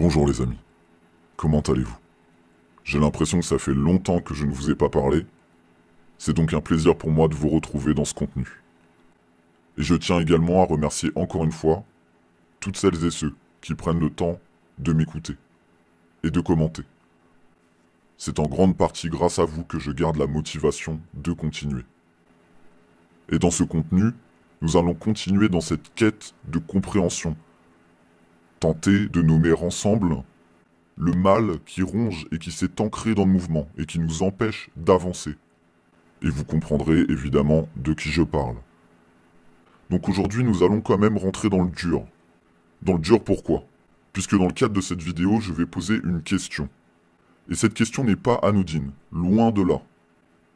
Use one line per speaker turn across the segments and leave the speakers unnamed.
Bonjour les amis, comment allez-vous? J'ai l'impression que ça fait longtemps que je ne vous ai pas parlé. C'est donc un plaisir pour moi de vous retrouver dans ce contenu. Et je tiens également à remercier encore une fois toutes celles et ceux qui prennent le temps de m'écouter et de commenter. C'est en grande partie grâce à vous que je garde la motivation de continuer. Et dans ce contenu, nous allons continuer dans cette quête de compréhension, tenter de nommer ensemble le mal qui ronge et qui s'est ancré dans le mouvement et qui nous empêche d'avancer. Et vous comprendrez évidemment de qui je parle. Donc aujourd'hui, nous allons quand même rentrer dans le dur. Dans le dur pourquoi? Puisque dans le cadre de cette vidéo, je vais poser une question. Et cette question n'est pas anodine, loin de là.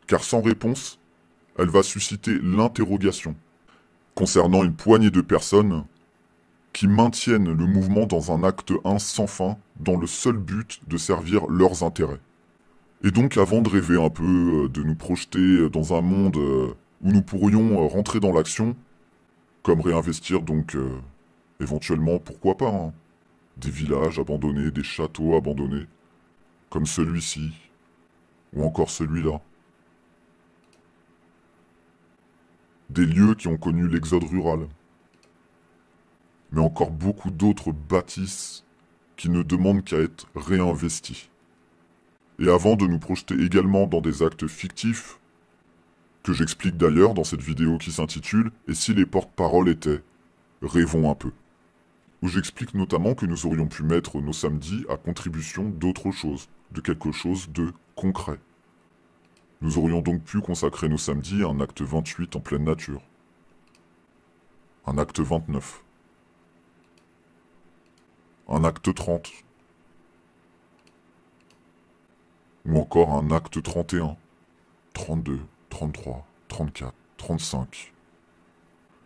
Car sans réponse, elle va susciter l'interrogation concernant une poignée de personnes qui maintiennent le mouvement dans un acte 1 sans fin, dans le seul but de servir leurs intérêts. Et donc avant de rêver un peu, de nous projeter dans un monde où nous pourrions rentrer dans l'action, comme réinvestir donc éventuellement, pourquoi pas, hein, des villages abandonnés, des châteaux abandonnés, comme celui-ci, ou encore celui-là. Des lieux qui ont connu l'exode rural. Mais encore beaucoup d'autres bâtisses qui ne demandent qu'à être réinvesties. Et avant de nous projeter également dans des actes fictifs, que j'explique d'ailleurs dans cette vidéo qui s'intitule « Et si les porte-paroles étaient Rêvons un peu », où j'explique notamment que nous aurions pu mettre nos samedis à contribution d'autre chose, de quelque chose de concret. Nous aurions donc pu consacrer nos samedis à un acte 28 en pleine nature. Un acte 29. Un acte 30. Ou encore un acte 31, 32, 33, 34, 35.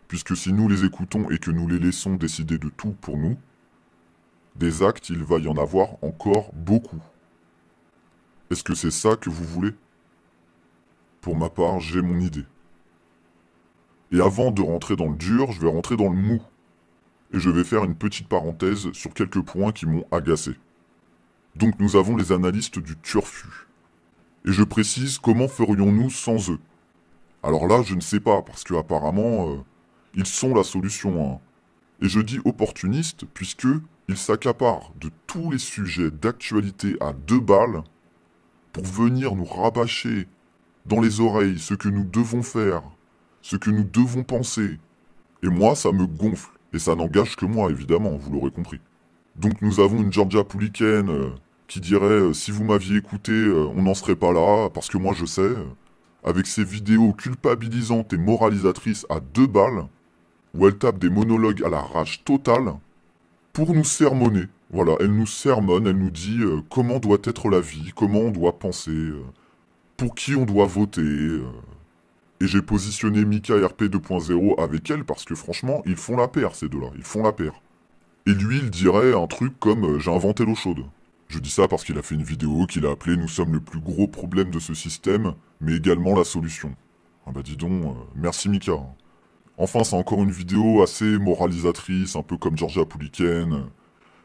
Puisque si nous les écoutons et que nous les laissons décider de tout pour nous, des actes, il va y en avoir encore beaucoup. Est-ce que c'est ça que vous voulez? Pour ma part, j'ai mon idée. Et avant de rentrer dans le dur, je vais rentrer dans le mou. Et je vais faire une petite parenthèse sur quelques points qui m'ont agacé. Donc nous avons les analystes du turfu. Et je précise comment ferions-nous sans eux. Alors là, je ne sais pas, parce que apparemment, ils sont la solution, hein. Et je dis opportunistes, puisque ils s'accaparent de tous les sujets d'actualité à 2 balles pour venir nous rabâcher dans les oreilles ce que nous devons faire, ce que nous devons penser. Et moi, ça me gonfle. Et ça n'engage que moi, évidemment, vous l'aurez compris. Donc nous avons une Georgia Pouliken qui dirait si vous m'aviez écouté, on n'en serait pas là, parce que moi je sais, avec ses vidéos culpabilisantes et moralisatrices à 2 balles, où elle tape des monologues à la rage totale, pour nous sermonner. Voilà, elle nous sermonne, elle nous dit comment doit être la vie, comment on doit penser, pour qui on doit voter. Et j'ai positionné Mika RP 2.0 avec elle parce que franchement, ils font la paire ces deux-là, ils font la paire. Et lui, il dirait un truc comme j'ai inventé l'eau chaude. Je dis ça parce qu'il a fait une vidéo qu'il a appelée Nous sommes le plus gros problème de ce système, mais également la solution. Ah bah dis donc, merci Mika. Enfin, c'est encore une vidéo assez moralisatrice, un peu comme Georgia Pouliken.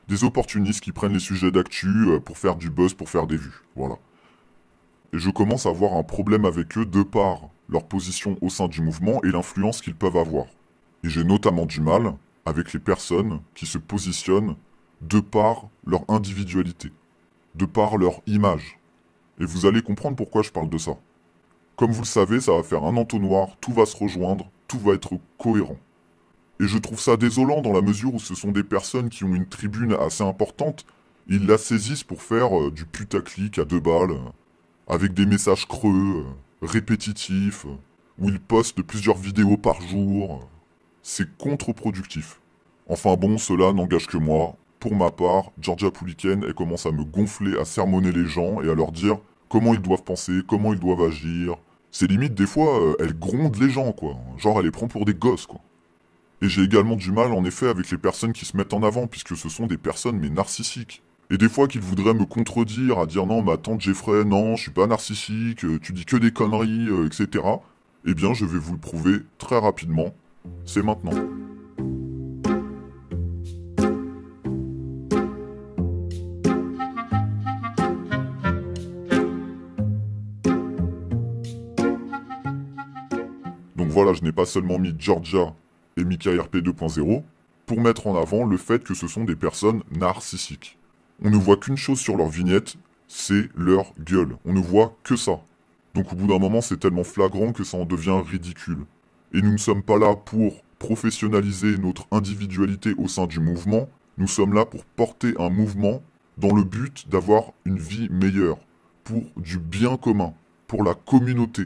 Des opportunistes qui prennent les sujets d'actu pour faire du buzz, pour faire des vues. Voilà. Et je commence à avoir un problème avec eux de par leur position au sein du mouvement et l'influence qu'ils peuvent avoir. Et j'ai notamment du mal avec les personnes qui se positionnent de par leur individualité, de par leur image. Et vous allez comprendre pourquoi je parle de ça. Comme vous le savez, ça va faire un entonnoir, tout va se rejoindre, tout va être cohérent. Et je trouve ça désolant dans la mesure où ce sont des personnes qui ont une tribune assez importante, ils la saisissent pour faire du putaclic à 2 balles, avec des messages creux, répétitifs, où ils postent plusieurs vidéos par jour. C'est contre-productif. Enfin bon, cela n'engage que moi. Pour ma part, Georgia Pouliken, elle commence à me gonfler, à sermonner les gens et à leur dire comment ils doivent penser, comment ils doivent agir. C'est limite, des fois, elle gronde les gens, quoi. Genre, elle les prend pour des gosses, quoi. Et j'ai également du mal, en effet, avec les personnes qui se mettent en avant, puisque ce sont des personnes, mais narcissiques. Et des fois qu'ils voudraient me contredire, à dire non, mais attends, Jeffrey, non, je suis pas narcissique, tu dis que des conneries, etc. Eh bien, je vais vous le prouver très rapidement. C'est maintenant. voilà, je n'ai pas seulement mis Georgia et Mika RP 2.0 pour mettre en avant le fait que ce sont des personnes narcissiques. On ne voit qu'une chose sur leur vignette, c'est leur gueule. On ne voit que ça. Donc au bout d'un moment, c'est tellement flagrant que ça en devient ridicule. Et nous ne sommes pas là pour professionnaliser notre individualité au sein du mouvement, nous sommes là pour porter un mouvement dans le but d'avoir une vie meilleure, pour du bien commun, pour la communauté.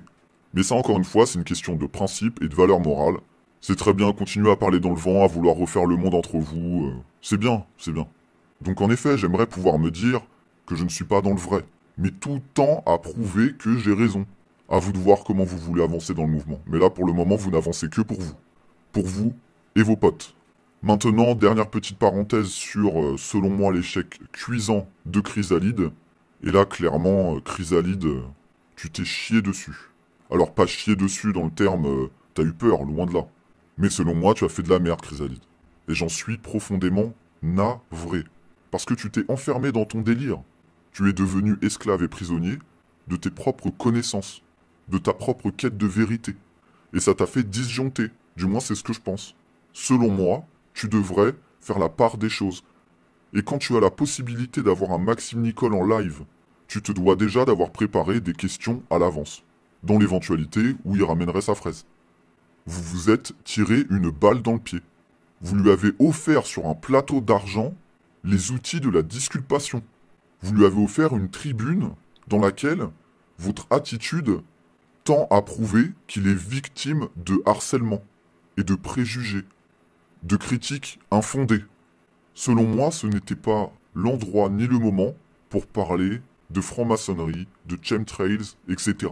Mais ça, encore une fois, c'est une question de principe et de valeur morale. C'est très bien, continuer à parler dans le vent, à vouloir refaire le monde entre vous, c'est bien, c'est bien. Donc en effet, j'aimerais pouvoir me dire que je ne suis pas dans le vrai, mais tout tend à prouver que j'ai raison. À vous de voir comment vous voulez avancer dans le mouvement. Mais là, pour le moment, vous n'avancez que pour vous. Pour vous et vos potes. Maintenant, dernière petite parenthèse sur, selon moi, l'échec cuisant de Chrysalide. Et là, clairement, Chrysalide, tu t'es chié dessus. Alors, pas chié dessus dans le terme, t'as eu peur, loin de là. Mais selon moi, tu as fait de la merde, Chrysalide. Et j'en suis profondément navré. Parce que tu t'es enfermé dans ton délire. Tu es devenu esclave et prisonnier de tes propres connaissances, de ta propre quête de vérité. Et ça t'a fait disjoncter. Du moins, c'est ce que je pense. Selon moi, tu devrais faire la part des choses. Et quand tu as la possibilité d'avoir un Maxime Nicole en live, tu te dois déjà d'avoir préparé des questions à l'avance, dans l'éventualité où il ramènerait sa fraise. Vous vous êtes tiré une balle dans le pied. Vous lui avez offert sur un plateau d'argent les outils de la disculpation. Vous lui avez offert une tribune dans laquelle votre attitude tend à prouver qu'il est victime de harcèlement et de préjugés, de critiques infondées. Selon moi, ce n'était pas l'endroit ni le moment pour parler de franc-maçonnerie, de chemtrails, etc.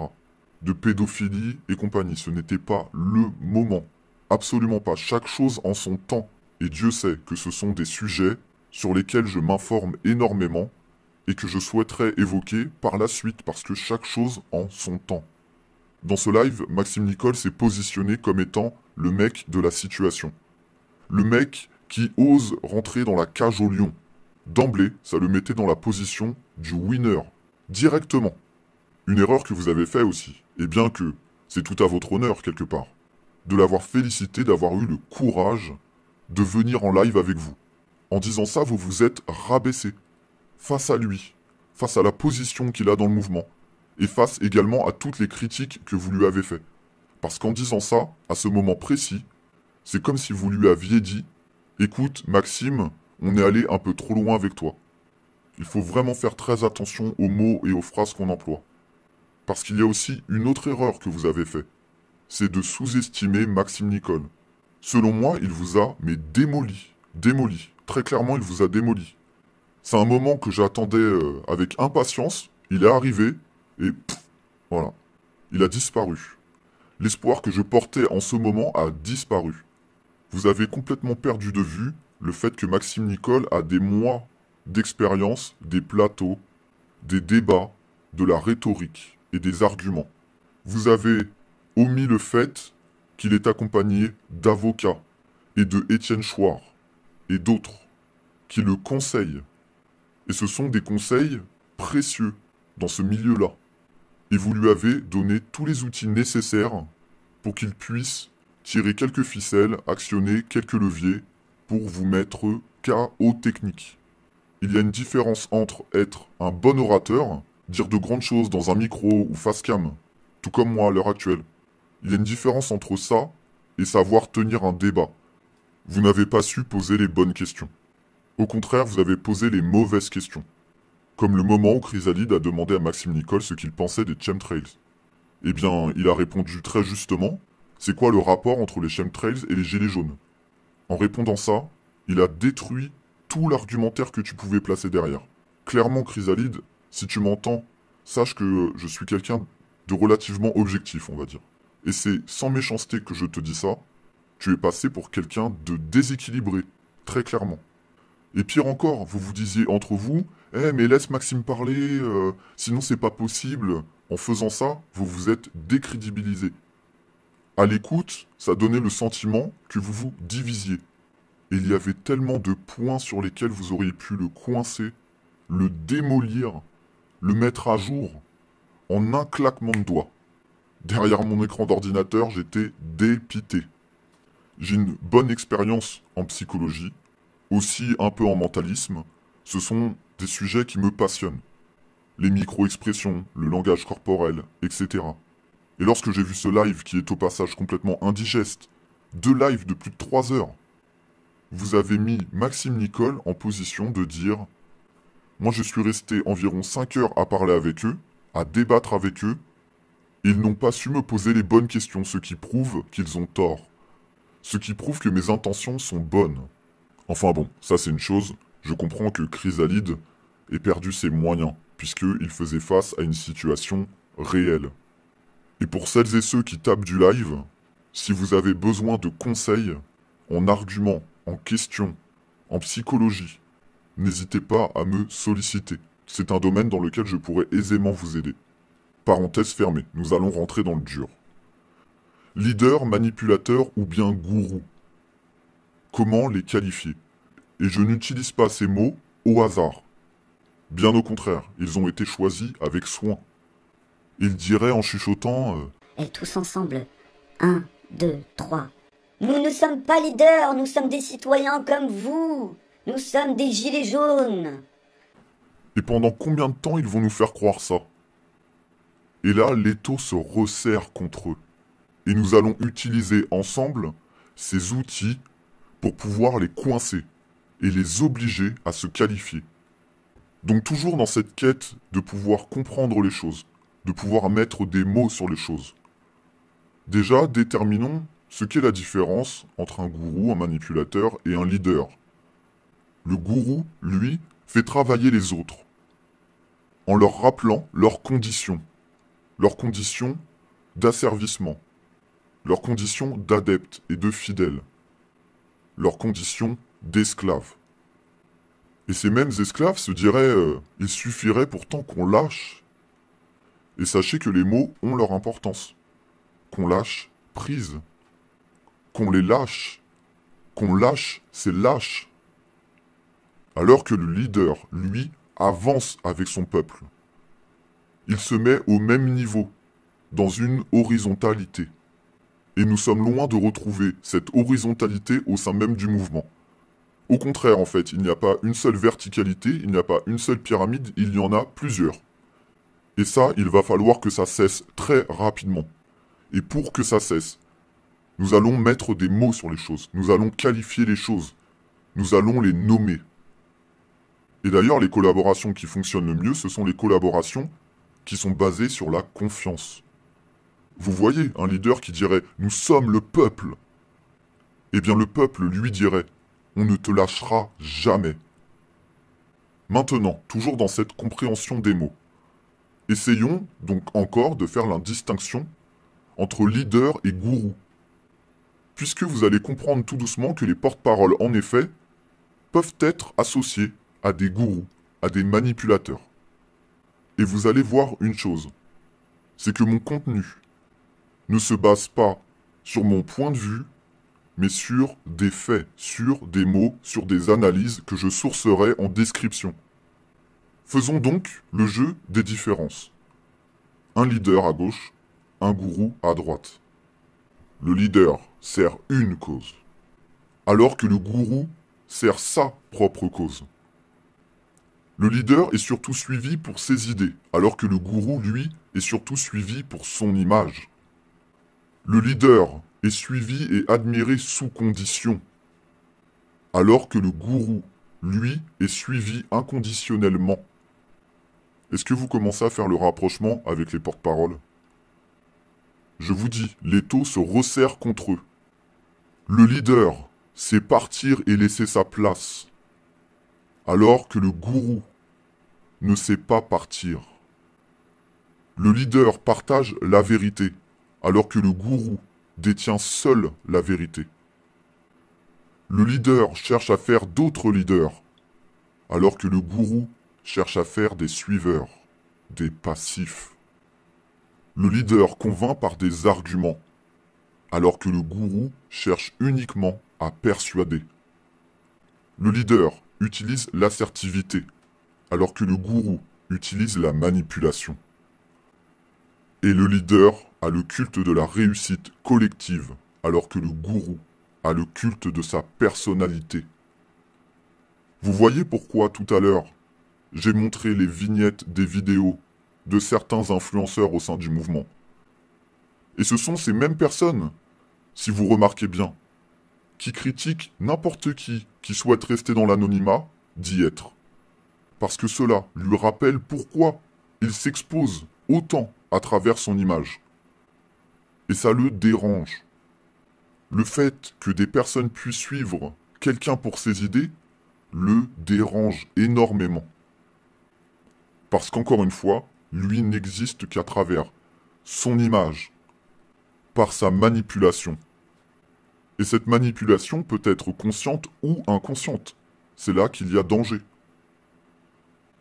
De pédophilie et compagnie. Ce n'était pas le moment. Absolument pas. Chaque chose en son temps. Et Dieu sait que ce sont des sujets sur lesquels je m'informe énormément et que je souhaiterais évoquer par la suite parce que chaque chose en son temps. Dans ce live, Maxime Nicole s'est positionné comme étant le mec de la situation. Le mec qui ose rentrer dans la cage au lion. D'emblée, ça le mettait dans la position du winner, directement. Une erreur que vous avez fait aussi, et bien que c'est tout à votre honneur quelque part, de l'avoir félicité d'avoir eu le courage de venir en live avec vous. En disant ça, vous vous êtes rabaissé face à lui, face à la position qu'il a dans le mouvement, et face également à toutes les critiques que vous lui avez faites. Parce qu'en disant ça, à ce moment précis, c'est comme si vous lui aviez dit « Écoute, Maxime, on est allé un peu trop loin avec toi. Il faut vraiment faire très attention aux mots et aux phrases qu'on emploie. Parce qu'il y a aussi une autre erreur que vous avez faite. C'est de sous-estimer Maxime Nicole. Selon moi, il vous a, mais démoli. Démoli. Très clairement, il vous a démoli. C'est un moment que j'attendais avec impatience. Il est arrivé et voilà. Il a disparu. L'espoir que je portais en ce moment a disparu. Vous avez complètement perdu de vue le fait que Maxime Nicole a des mois d'expérience, des plateaux, des débats, de la rhétorique et des arguments. Vous avez omis le fait qu'il est accompagné d'avocats et de Étienne Chouard et d'autres qui le conseillent. Et ce sont des conseils précieux dans ce milieu-là. Et vous lui avez donné tous les outils nécessaires pour qu'il puisse tirer quelques ficelles, actionner quelques leviers pour vous mettre KO technique. Il y a une différence entre être un bon orateur, dire de grandes choses dans un micro ou face cam, tout comme moi à l'heure actuelle. Il y a une différence entre ça et savoir tenir un débat. Vous n'avez pas su poser les bonnes questions. Au contraire, vous avez posé les mauvaises questions. Comme le moment où Chrysalide a demandé à Maxime Nicole ce qu'il pensait des chemtrails. Eh bien, il a répondu très justement, c'est quoi le rapport entre les chemtrails et les gilets jaunes? En répondant ça, il a détruit tout l'argumentaire que tu pouvais placer derrière. Clairement, Chrysalide, si tu m'entends, sache que je suis quelqu'un de relativement objectif, on va dire. Et c'est sans méchanceté que je te dis ça, tu es passé pour quelqu'un de déséquilibré, très clairement. Et pire encore, vous vous disiez entre vous, « Eh, mais laisse Maxime parler, sinon c'est pas possible. » En faisant ça, vous vous êtes décrédibilisé. À l'écoute, ça donnait le sentiment que vous vous divisiez. Et il y avait tellement de points sur lesquels vous auriez pu le coincer, le démolir, le mettre à jour, en un claquement de doigts. Derrière mon écran d'ordinateur, j'étais dépité. J'ai une bonne expérience en psychologie, aussi un peu en mentalisme. Ce sont des sujets qui me passionnent. Les micro-expressions, le langage corporel, etc. Et lorsque j'ai vu ce live qui est au passage complètement indigeste, 2 lives de plus de 3 heures, vous avez mis Maxime Nicole en position de dire moi je suis resté environ 5 heures à parler avec eux, à débattre avec eux, et ils n'ont pas su me poser les bonnes questions, ce qui prouve qu'ils ont tort. Ce qui prouve que mes intentions sont bonnes. Enfin bon, ça c'est une chose, je comprends que Chrysalide ait perdu ses moyens, puisqu'il faisait face à une situation réelle. Et pour celles et ceux qui tapent du live, si vous avez besoin de conseils, en arguments, en questions, en psychologie, n'hésitez pas à me solliciter. C'est un domaine dans lequel je pourrais aisément vous aider. Parenthèse fermée, nous allons rentrer dans le dur. Leader, manipulateur ou bien gourou. Comment les qualifier? Et je n'utilise pas ces mots au hasard. Bien au contraire, ils ont été choisis avec soin. Il dirait en chuchotant
Et tous ensemble. 1, 2, 3. Nous ne sommes pas leaders, nous sommes des citoyens comme vous. Nous sommes des gilets jaunes.
Et pendant combien de temps ils vont nous faire croire ça? Et là, l'étau se resserre contre eux. Et nous allons utiliser ensemble ces outils pour pouvoir les coincer et les obliger à se qualifier. Donc toujours dans cette quête de pouvoir comprendre les choses, de pouvoir mettre des mots sur les choses. Déjà, déterminons ce qu'est la différence entre un gourou, un manipulateur et un leader. Le gourou, lui, fait travailler les autres, en leur rappelant leurs conditions d'asservissement, leurs conditions d'adeptes et de fidèles, leurs conditions d'esclaves. Et ces mêmes esclaves se diraient il suffirait pourtant qu'on lâche. Et sachez que les mots ont leur importance. Qu'on lâche prise. Qu'on les lâche. Qu'on lâche, c'est lâche. Alors que le leader, lui, avance avec son peuple. Il se met au même niveau, dans une horizontalité. Et nous sommes loin de retrouver cette horizontalité au sein même du mouvement. Au contraire, en fait, il n'y a pas une seule verticalité, il n'y a pas une seule pyramide, il y en a plusieurs. Et ça, il va falloir que ça cesse très rapidement. Et pour que ça cesse, nous allons mettre des mots sur les choses, nous allons qualifier les choses, nous allons les nommer. Et d'ailleurs, les collaborations qui fonctionnent le mieux, ce sont les collaborations qui sont basées sur la confiance. Vous voyez, un leader qui dirait « Nous sommes le peuple », eh bien le peuple lui dirait « On ne te lâchera jamais ». Maintenant, toujours dans cette compréhension des mots, essayons donc encore de faire la distinction entre leader et gourou. Puisque vous allez comprendre tout doucement que les porte-paroles, en effet, peuvent être associés à des gourous, à des manipulateurs. Et vous allez voir une chose, c'est que mon contenu ne se base pas sur mon point de vue, mais sur des faits, sur des mots, sur des analyses que je sourcerai en description. Faisons donc le jeu des différences. Un leader à gauche, un gourou à droite. Le leader sert une cause, alors que le gourou sert sa propre cause. Le leader est surtout suivi pour ses idées, alors que le gourou, lui, est surtout suivi pour son image. Le leader est suivi et admiré sous condition, alors que le gourou, lui, est suivi inconditionnellement. Est-ce que vous commencez à faire le rapprochement avec les porte-paroles? Je vous dis, l'étau se resserre contre eux. Le leader, c'est partir et laisser sa place, alors que le gourou ne sait pas partir. Le leader partage la vérité, alors que le gourou détient seul la vérité. Le leader cherche à faire d'autres leaders, alors que le gourou cherche à faire des suiveurs, des passifs. Le leader convainc par des arguments, alors que le gourou cherche uniquement à persuader. Le leader utilise l'assertivité, alors que le gourou utilise la manipulation. Et le leader a le culte de la réussite collective, alors que le gourou a le culte de sa personnalité. Vous voyez pourquoi tout à l'heure, j'ai montré les vignettes des vidéos de certains influenceurs au sein du mouvement. Et ce sont ces mêmes personnes, si vous remarquez bien, qui critiquent n'importe qui souhaite rester dans l'anonymat d'y être. Parce que cela lui rappelle pourquoi il s'expose autant à travers son image. Et ça le dérange. Le fait que des personnes puissent suivre quelqu'un pour ses idées le dérange énormément. Parce qu'encore une fois, lui n'existe qu'à travers son image, par sa manipulation. Et cette manipulation peut être consciente ou inconsciente. C'est là qu'il y a danger.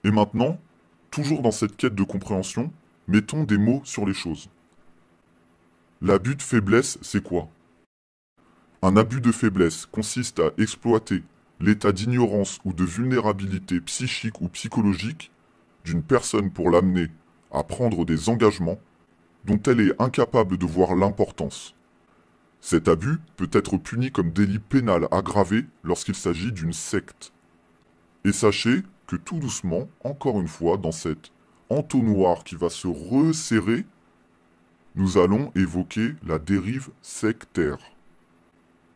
Et maintenant, toujours dans cette quête de compréhension, mettons des mots sur les choses. L'abus de faiblesse, c'est quoi? Un abus de faiblesse consiste à exploiter l'état d'ignorance ou de vulnérabilité psychique ou psychologique d'une personne pour l'amener à prendre des engagements dont elle est incapable de voir l'importance. Cet abus peut être puni comme délit pénal aggravé lorsqu'il s'agit d'une secte. Et sachez que tout doucement, encore une fois, dans cet entonnoir qui va se resserrer, nous allons évoquer la dérive sectaire.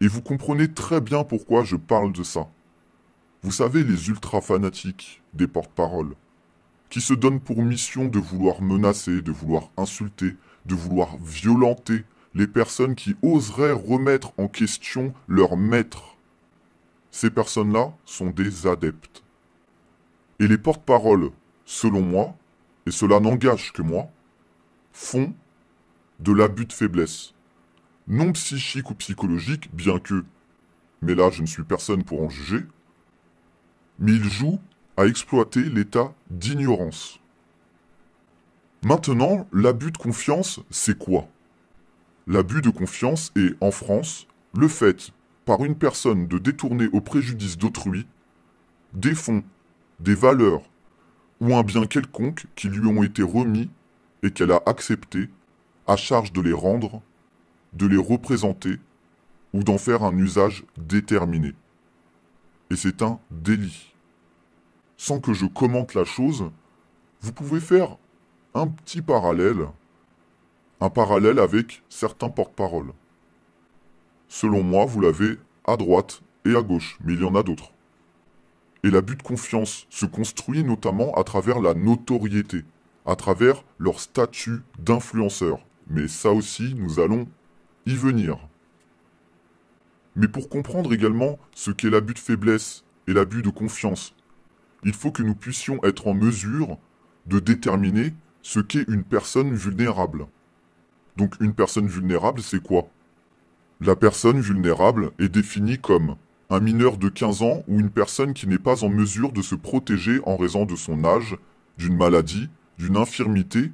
Et vous comprenez très bien pourquoi je parle de ça. Vous savez, les ultra-fanatiques des porte-paroles, qui se donnent pour mission de vouloir menacer, de vouloir insulter, de vouloir violenter les personnes qui oseraient remettre en question leur maître. Ces personnes-là sont des adeptes. Et les porte-paroles, selon moi, et cela n'engage que moi, font de l'abus de faiblesse. Non psychique ou psychologique, bien que, mais là je ne suis personne pour en juger, mais ils jouent à exploiter l'état d'ignorance. Maintenant, l'abus de confiance, c'est quoi? L'abus de confiance est, en France, le fait, par une personne, de détourner au préjudice d'autrui des fonds, des valeurs ou un bien quelconque qui lui ont été remis et qu'elle a accepté, à charge de les rendre, de les représenter ou d'en faire un usage déterminé. Et c'est un délit. Sans que je commente la chose, vous pouvez faire un petit parallèle, un parallèle avec certains porte-paroles. Selon moi, vous l'avez à droite et à gauche, mais il y en a d'autres. Et l'abus de confiance se construit notamment à travers la notoriété, à travers leur statut d'influenceur. Mais ça aussi, nous allons y venir. Mais pour comprendre également ce qu'est l'abus de faiblesse et l'abus de confiance, il faut que nous puissions être en mesure de déterminer ce qu'est une personne vulnérable. Donc une personne vulnérable, c'est quoi? La personne vulnérable est définie comme un mineur de 15 ans ou une personne qui n'est pas en mesure de se protéger en raison de son âge, d'une maladie, d'une infirmité,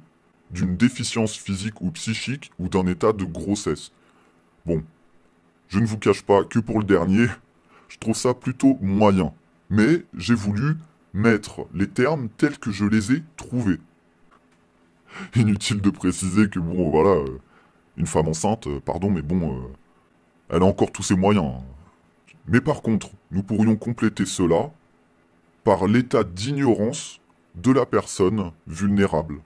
d'une déficience physique ou psychique ou d'un état de grossesse. Bon, je ne vous cache pas que pour le dernier, je trouve ça plutôt moyen. Mais j'ai voulu mettre les termes tels que je les ai trouvés. Inutile de préciser que bon, voilà, une femme enceinte, pardon, mais bon, elle a encore tous ses moyens. Mais par contre, nous pourrions compléter cela par l'état d'ignorance de la personne vulnérable.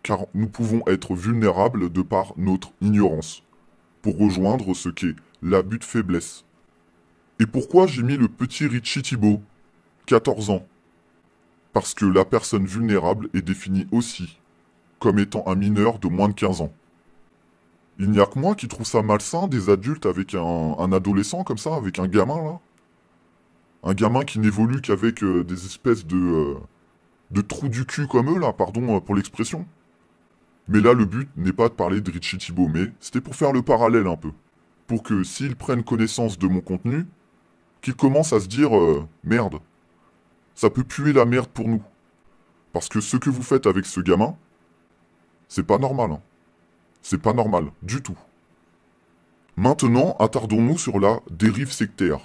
Car nous pouvons être vulnérables de par notre ignorance, pour rejoindre ce qu'est l'abus de faiblesse. Et pourquoi j'ai mis le petit Richie Thibault, 14 ans? Parce que la personne vulnérable est définie aussi comme étant un mineur de moins de 15 ans. Il n'y a que moi qui trouve ça malsain des adultes avec un adolescent comme ça, avec un gamin là. Un gamin qui n'évolue qu'avec des espèces de trous du cul comme eux là, pardon pour l'expression. Mais là le but n'est pas de parler de Richie Thibault, mais c'était pour faire le parallèle un peu. Pour que s'ils prennent connaissance de mon contenu, qu'ils commencent à se dire merde, ça peut puer la merde pour nous. Parce que ce que vous faites avec ce gamin, c'est pas normal. Hein. C'est pas normal, du tout. Maintenant, attardons-nous sur la dérive sectaire.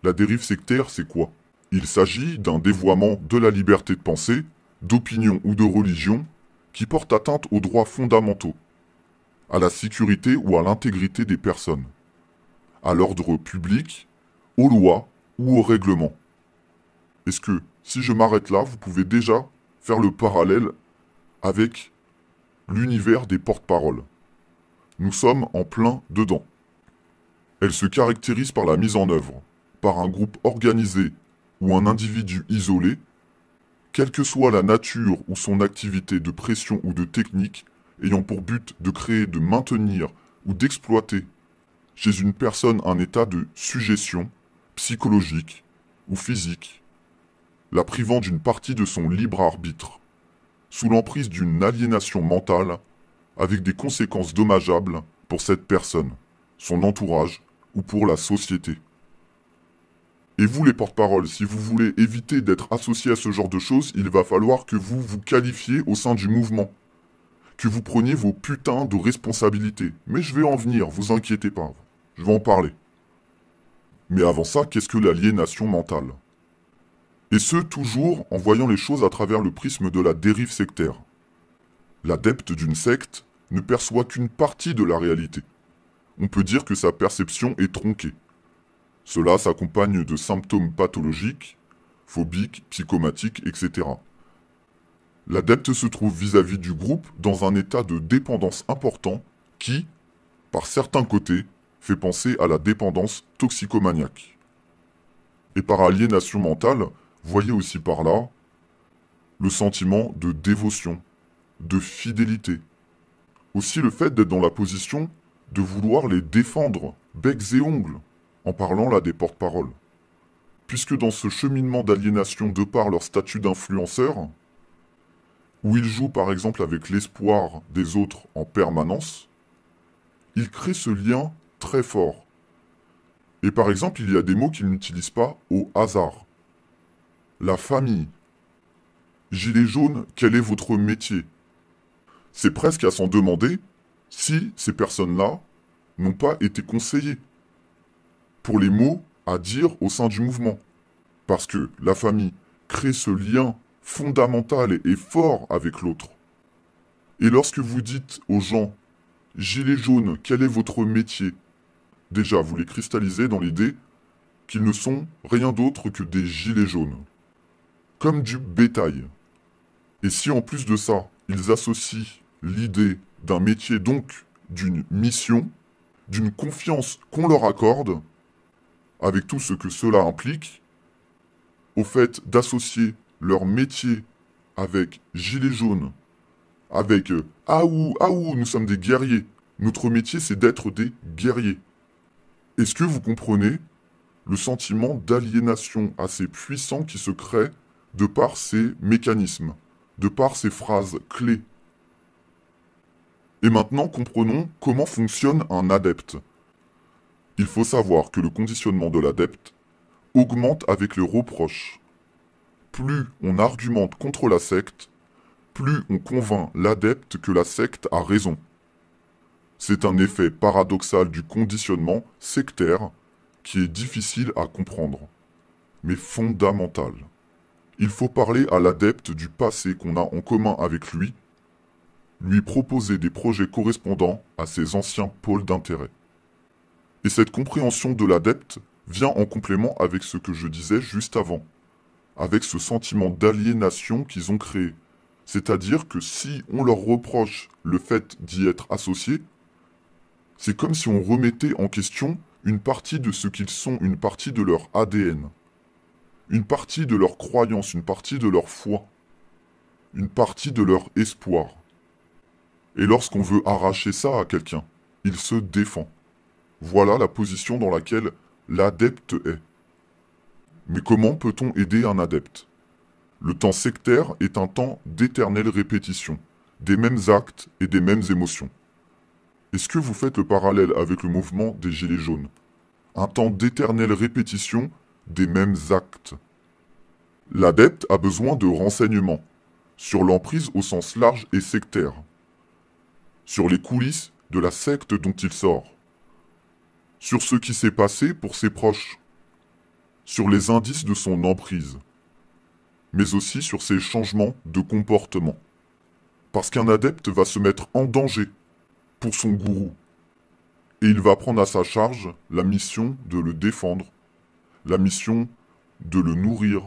La dérive sectaire, c'est quoi? Il s'agit d'un dévoiement de la liberté de pensée, d'opinion ou de religion qui porte atteinte aux droits fondamentaux. à la sécurité ou à l'intégrité des personnes, à l'ordre public, aux lois ou aux règlements. Est-ce que, si je m'arrête là, vous pouvez déjà faire le parallèle avec l'univers des porte-paroles? Nous sommes en plein dedans. Elle se caractérise par la mise en œuvre, par un groupe organisé ou un individu isolé, quelle que soit la nature ou son activité de pression ou de technique, ayant pour but de créer, de maintenir ou d'exploiter chez une personne un état de sujétion psychologique ou physique, la privant d'une partie de son libre arbitre, sous l'emprise d'une aliénation mentale, avec des conséquences dommageables pour cette personne, son entourage ou pour la société. Et vous les porte-paroles, si vous voulez éviter d'être associé à ce genre de choses, il va falloir que vous vous qualifiez au sein du mouvement, que vous preniez vos putains de responsabilités. Mais je vais en venir, vous inquiétez pas, je vais en parler. Mais avant ça, qu'est-ce que l'aliénation mentale? Et ce, toujours en voyant les choses à travers le prisme de la dérive sectaire. L'adepte d'une secte ne perçoit qu'une partie de la réalité. On peut dire que sa perception est tronquée. Cela s'accompagne de symptômes pathologiques, phobiques, psychomatiques, etc. L'adepte se trouve vis-à-vis du groupe dans un état de dépendance important qui, par certains côtés, fait penser à la dépendance toxicomaniaque. Et par aliénation mentale, voyez aussi par là le sentiment de dévotion, de fidélité. Aussi le fait d'être dans la position de vouloir les défendre, becs et ongles, en parlant là des porte-paroles. Puisque dans ce cheminement d'aliénation de par leur statut d'influenceur, où ils jouent par exemple avec l'espoir des autres en permanence, ils créent ce lien très fort. Et par exemple, il y a des mots qu'ils n'utilisent pas au hasard. La famille. Gilet jaune, quel est votre métier? C'est presque à s'en demander si ces personnes-là n'ont pas été conseillées pour les mots à dire au sein du mouvement. Parce que la famille crée ce lien fondamental et fort avec l'autre. Et lorsque vous dites aux gens « Gilet jaune, quel est votre métier ?» Déjà, vous les cristallisez dans l'idée qu'ils ne sont rien d'autre que des gilets jaunes. Comme du bétail. Et si en plus de ça, ils associent l'idée d'un métier, donc d'une mission, d'une confiance qu'on leur accorde, avec tout ce que cela implique, au fait d'associer leur métier avec gilet jaune, avec Aou, nous sommes des guerriers. Notre métier, c'est d'être des guerriers. Est-ce que vous comprenez le sentiment d'aliénation assez puissant qui se crée de par ces mécanismes, de par ces phrases clés? Et maintenant, comprenons comment fonctionne un adepte. Il faut savoir que le conditionnement de l'adepte augmente avec les reproches. Plus on argumente contre la secte, plus on convainc l'adepte que la secte a raison. C'est un effet paradoxal du conditionnement sectaire qui est difficile à comprendre, mais fondamental. Il faut parler à l'adepte du passé qu'on a en commun avec lui proposer des projets correspondant à ses anciens pôles d'intérêt. Et cette compréhension de l'adepte vient en complément avec ce que je disais juste avant, avec ce sentiment d'aliénation qu'ils ont créé. C'est-à-dire que si on leur reproche le fait d'y être associés, c'est comme si on remettait en question une partie de ce qu'ils sont, une partie de leur ADN, une partie de leur croyance, une partie de leur foi, une partie de leur espoir. Et lorsqu'on veut arracher ça à quelqu'un, il se défend. Voilà la position dans laquelle l'adepte est. Mais comment peut-on aider un adepte? Le temps sectaire est un temps d'éternelle répétition, des mêmes actes et des mêmes émotions. Est-ce que vous faites le parallèle avec le mouvement des Gilets jaunes? Un temps d'éternelle répétition des mêmes actes. L'adepte a besoin de renseignements sur l'emprise au sens large et sectaire, sur les coulisses de la secte dont il sort, sur ce qui s'est passé pour ses proches, sur les indices de son emprise, mais aussi sur ses changements de comportement. Parce qu'un adepte va se mettre en danger pour son gourou. Et il va prendre à sa charge la mission de le défendre, la mission de le nourrir,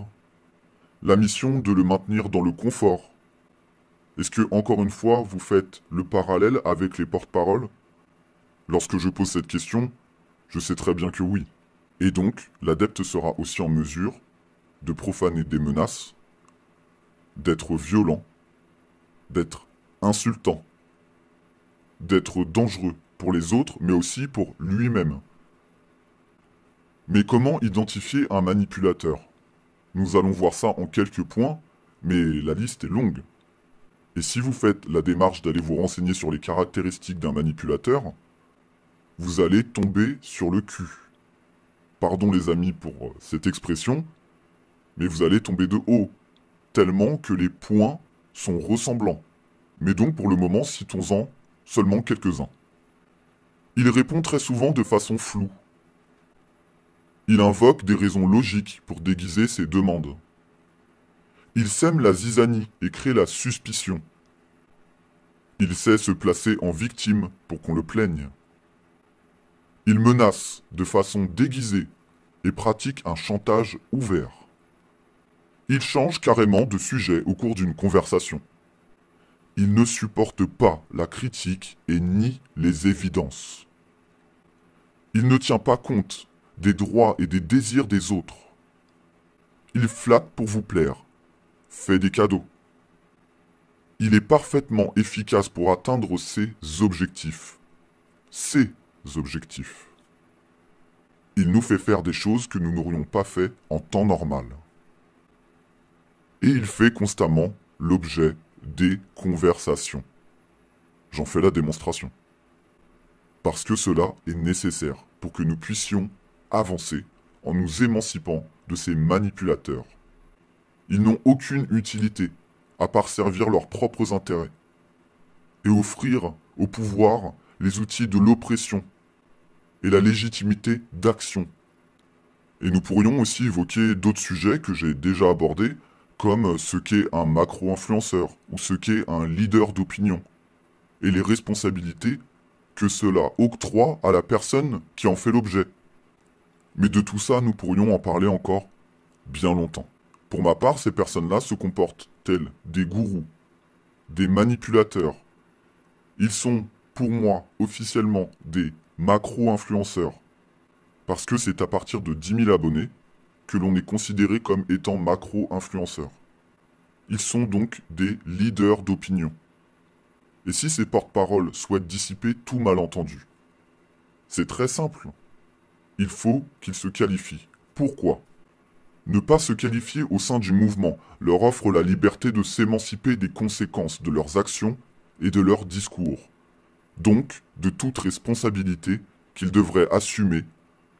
la mission de le maintenir dans le confort. Est-ce que, encore une fois, vous faites le parallèle avec les porte-paroles? Lorsque je pose cette question, je sais très bien que oui. Et donc, l'adepte sera aussi en mesure de profaner des menaces, d'être violent, d'être insultant, d'être dangereux pour les autres, mais aussi pour lui-même. Mais comment identifier un manipulateur? Nous allons voir ça en quelques points, mais la liste est longue. Et si vous faites la démarche d'aller vous renseigner sur les caractéristiques d'un manipulateur, vous allez tomber sur le cul. Pardon les amis pour cette expression, mais vous allez tomber de haut, tellement que les points sont ressemblants. Mais donc pour le moment, citons-en seulement quelques-uns. Il répond très souvent de façon floue. Il invoque des raisons logiques pour déguiser ses demandes. Il sème la zizanie et crée la suspicion. Il sait se placer en victime pour qu'on le plaigne. Il menace de façon déguisée et pratique un chantage ouvert. Il change carrément de sujet au cours d'une conversation. Il ne supporte pas la critique et nie les évidences. Il ne tient pas compte des droits et des désirs des autres. Il flatte pour vous plaire, fait des cadeaux. Il est parfaitement efficace pour atteindre ses objectifs. Ses objectifs. Il nous fait faire des choses que nous n'aurions pas fait en temps normal. Et il fait constamment l'objet des conversations. J'en fais la démonstration. Parce que cela est nécessaire pour que nous puissions avancer en nous émancipant de ces manipulateurs. Ils n'ont aucune utilité à part servir leurs propres intérêts et offrir au pouvoir les outils de l'oppression et la légitimité d'action. Et nous pourrions aussi évoquer d'autres sujets que j'ai déjà abordés, comme ce qu'est un macro-influenceur ou ce qu'est un leader d'opinion, et les responsabilités que cela octroie à la personne qui en fait l'objet. Mais de tout ça, nous pourrions en parler encore bien longtemps. Pour ma part, ces personnes-là se comportent tels des gourous, des manipulateurs. Ils sont, pour moi, officiellement des macro-influenceurs, parce que c'est à partir de 10 000 abonnés que l'on est considéré comme étant macro-influenceur. Ils sont donc des leaders d'opinion. Et si ces porte-paroles souhaitent dissiper tout malentendu? C'est très simple. Il faut qu'ils se qualifient. Pourquoi? Ne pas se qualifier au sein du mouvement leur offre la liberté de s'émanciper des conséquences de leurs actions et de leurs discours. Donc, de toute responsabilité qu'ils devraient assumer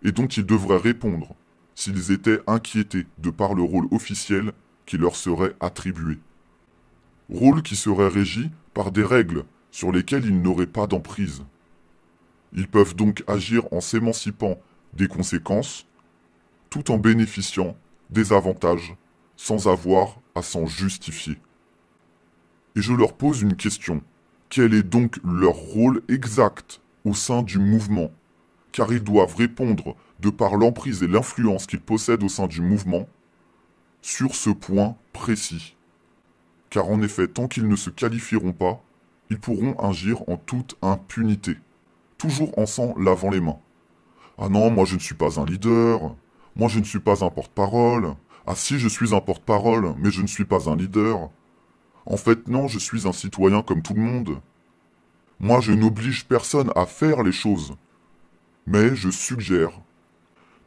et dont ils devraient répondre s'ils étaient inquiétés de par le rôle officiel qui leur serait attribué. Rôle qui serait régi par des règles sur lesquelles ils n'auraient pas d'emprise. Ils peuvent donc agir en s'émancipant des conséquences, tout en bénéficiant des avantages, sans avoir à s'en justifier. Et je leur pose une question. Quel est donc leur rôle exact au sein du mouvement? Car ils doivent répondre, de par l'emprise et l'influence qu'ils possèdent au sein du mouvement, sur ce point précis. Car en effet, tant qu'ils ne se qualifieront pas, ils pourront agir en toute impunité, toujours en s'en lavant les mains. Ah non, moi je ne suis pas un leader, moi je ne suis pas un porte-parole, ah si je suis un porte-parole, mais je ne suis pas un leader. En fait non, je suis un citoyen comme tout le monde. Moi je n'oblige personne à faire les choses, mais je suggère.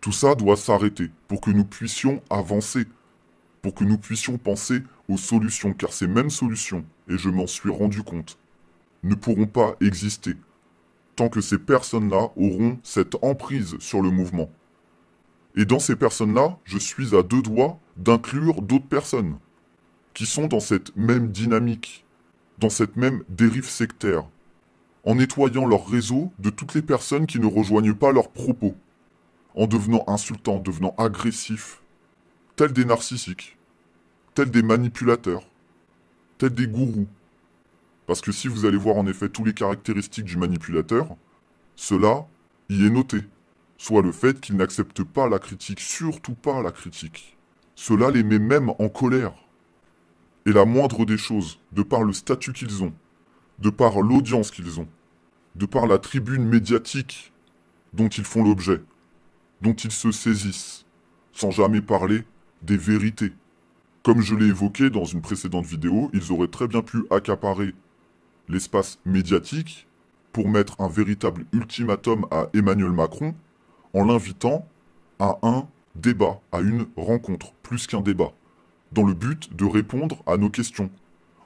Tout ça doit s'arrêter pour que nous puissions avancer, pour que nous puissions penser aux solutions, car ces mêmes solutions, et je m'en suis rendu compte, ne pourront pas exister tant que ces personnes-là auront cette emprise sur le mouvement. Et dans ces personnes-là, je suis à deux doigts d'inclure d'autres personnes qui sont dans cette même dynamique, dans cette même dérive sectaire, en nettoyant leur réseau de toutes les personnes qui ne rejoignent pas leurs propos, en devenant insultants, devenant agressifs, tels des narcissiques, tels des manipulateurs, tels des gourous. Parce que si vous allez voir en effet tous les caractéristiques du manipulateur, cela y est noté. Soit le fait qu'ils n'acceptent pas la critique, surtout pas la critique. Cela les met même en colère. Et la moindre des choses, de par le statut qu'ils ont, de par l'audience qu'ils ont, de par la tribune médiatique dont ils font l'objet, dont ils se saisissent, sans jamais parler des vérités. Comme je l'ai évoqué dans une précédente vidéo, ils auraient très bien pu accaparer l'espace médiatique pour mettre un véritable ultimatum à Emmanuel Macron en l'invitant à un débat, à une rencontre, plus qu'un débat, dans le but de répondre à nos questions,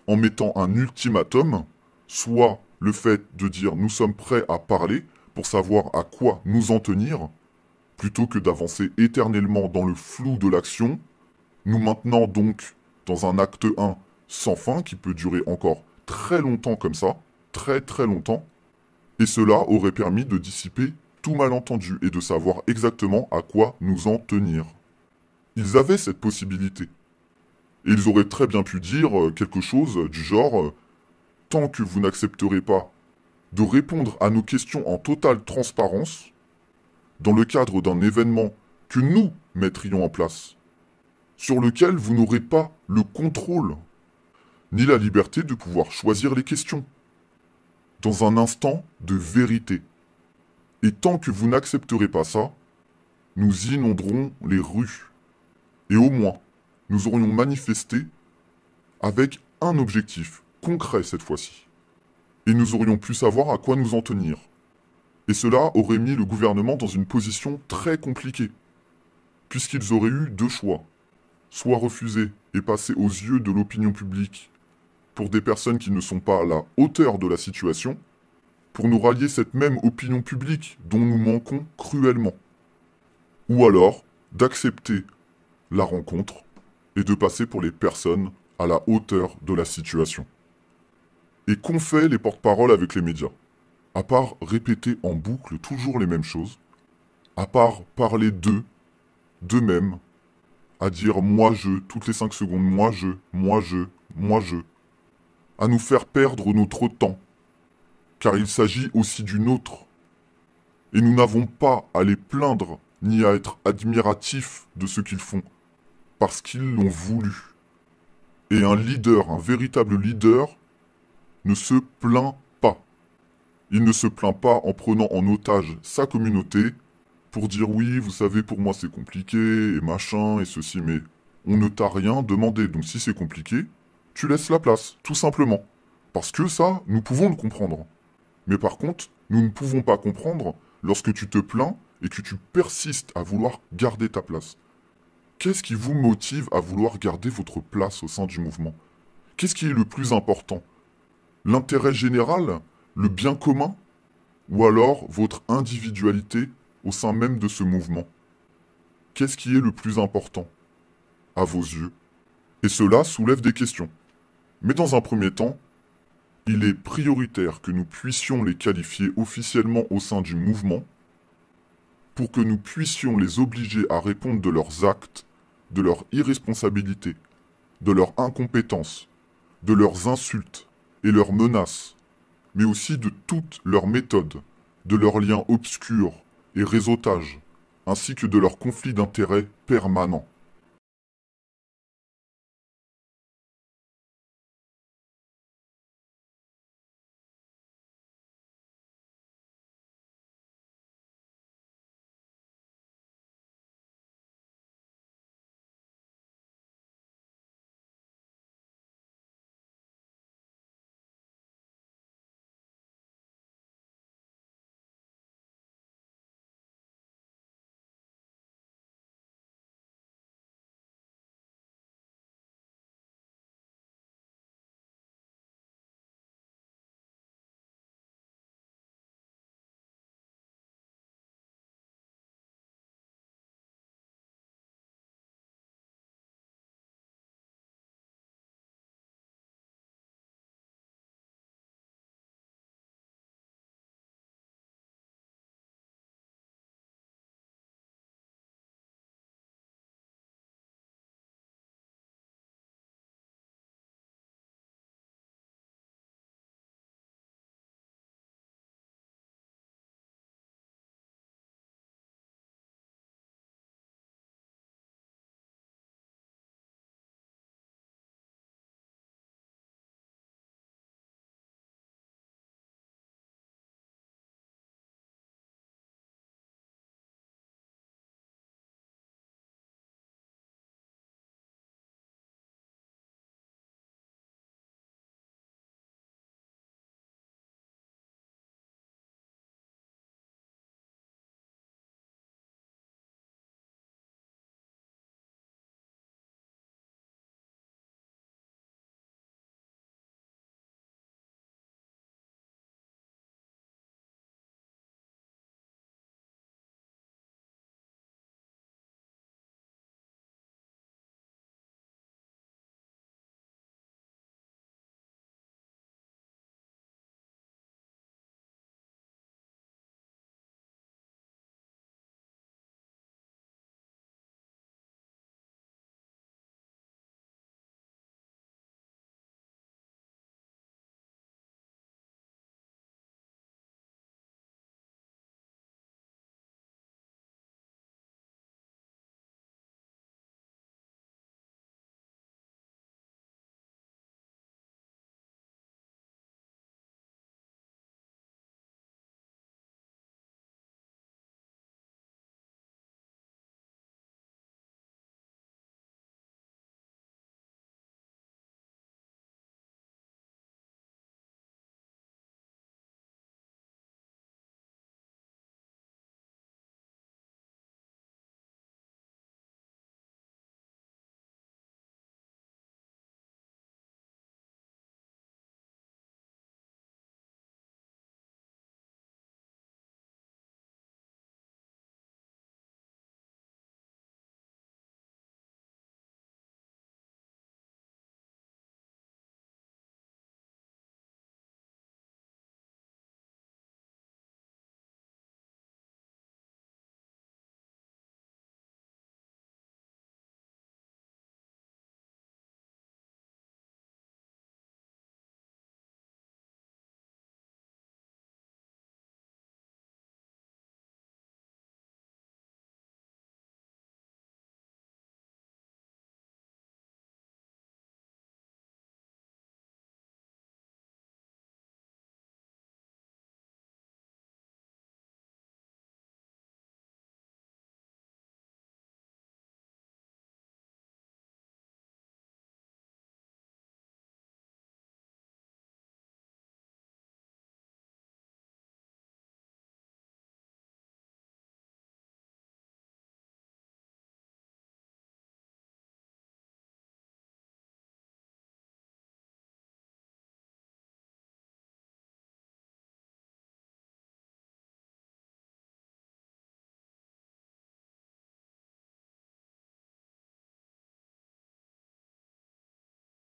en mettant un ultimatum, soit le fait de dire nous sommes prêts à parler pour savoir à quoi nous en tenir, plutôt que d'avancer éternellement dans le flou de l'action, nous maintenant donc dans un acte 1 sans fin qui peut durer encore très longtemps comme ça, très très longtemps, et cela aurait permis de dissiper tout malentendu et de savoir exactement à quoi nous en tenir. Ils avaient cette possibilité. Et ils auraient très bien pu dire quelque chose du genre tant que vous n'accepterez pas de répondre à nos questions en totale transparence, dans le cadre d'un événement que nous mettrions en place, sur lequel vous n'aurez pas le contrôle, ni la liberté de pouvoir choisir les questions, dans un instant de vérité. Et tant que vous n'accepterez pas ça, nous inonderons les rues. Et au moins, nous aurions manifesté avec un objectif, concret cette fois-ci. Et nous aurions pu savoir à quoi nous en tenir. Et cela aurait mis le gouvernement dans une position très compliquée, puisqu'ils auraient eu deux choix. Soit refuser et passer aux yeux de l'opinion publique pour des personnes qui ne sont pas à la hauteur de la situation, pour nous rallier cette même opinion publique dont nous manquons cruellement. Ou alors d'accepter la rencontre et de passer pour les personnes à la hauteur de la situation. Et qu'ont fait les porte-paroles avec les médias? À part répéter en boucle toujours les mêmes choses, à part parler d'eux, d'eux-mêmes, à dire moi je, toutes les 5 secondes, moi je, moi je, moi je, à nous faire perdre notre temps, car il s'agit aussi du nôtre. Et nous n'avons pas à les plaindre ni à être admiratifs de ce qu'ils font, parce qu'ils l'ont voulu. Et un leader, un véritable leader, ne se plaint pas. Il ne se plaint pas en prenant en otage sa communauté pour dire oui, vous savez, pour moi c'est compliqué, et machin, et ceci, mais on ne t'a rien demandé, donc si c'est compliqué, tu laisses la place, tout simplement. Parce que ça, nous pouvons le comprendre. Mais par contre, nous ne pouvons pas comprendre lorsque tu te plains et que tu persistes à vouloir garder ta place. Qu'est-ce qui vous motive à vouloir garder votre place au sein du mouvement? Qu'est-ce qui est le plus important? L'intérêt général? Le bien commun? Ou alors votre individualité au sein même de ce mouvement? Qu'est-ce qui est le plus important, à vos yeux? Et cela soulève des questions. Mais dans un premier temps, il est prioritaire que nous puissions les qualifier officiellement au sein du mouvement pour que nous puissions les obliger à répondre de leurs actes, de leur irresponsabilité, de leur incompétence, de leurs insultes et leurs menaces, mais aussi de toutes leurs méthodes, de leurs liens obscurs et réseautage, ainsi que de leurs conflits d'intérêts permanents.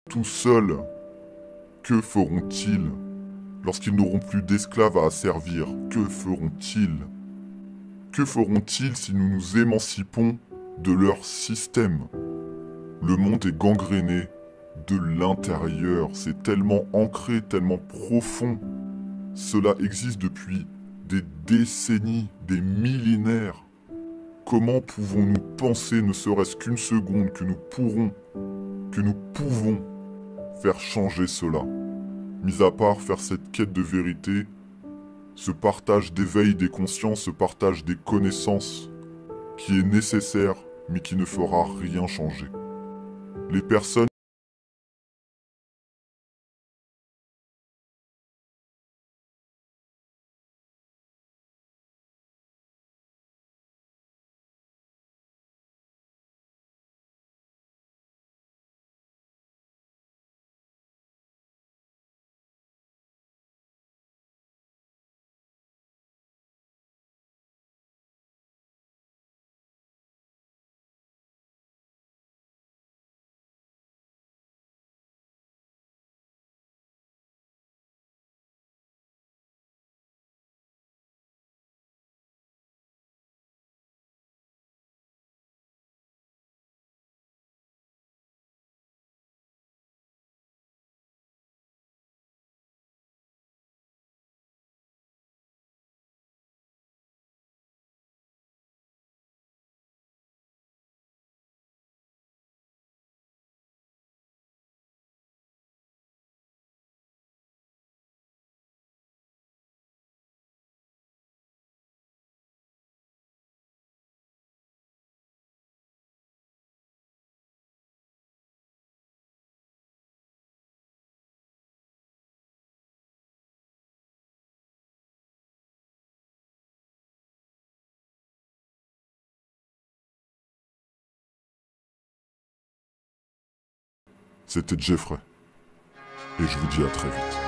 tout seuls. Que feront-ils lorsqu'ils n'auront plus d'esclaves à asservir? Que feront-ils? Que feront-ils si nous nous émancipons de leur système? Le monde est gangréné de l'intérieur, c'est tellement ancré, tellement profond. Cela existe depuis des décennies, des millénaires. Comment pouvons-nous penser, ne serait-ce qu'une seconde, que nous pouvons faire changer cela? Mis à part faire cette quête de vérité, ce partage d'éveil des consciences, ce partage des connaissances, qui est nécessaire, mais qui ne fera rien changer. Les personnes C'était Jeffrey. Et je vous dis à très vite.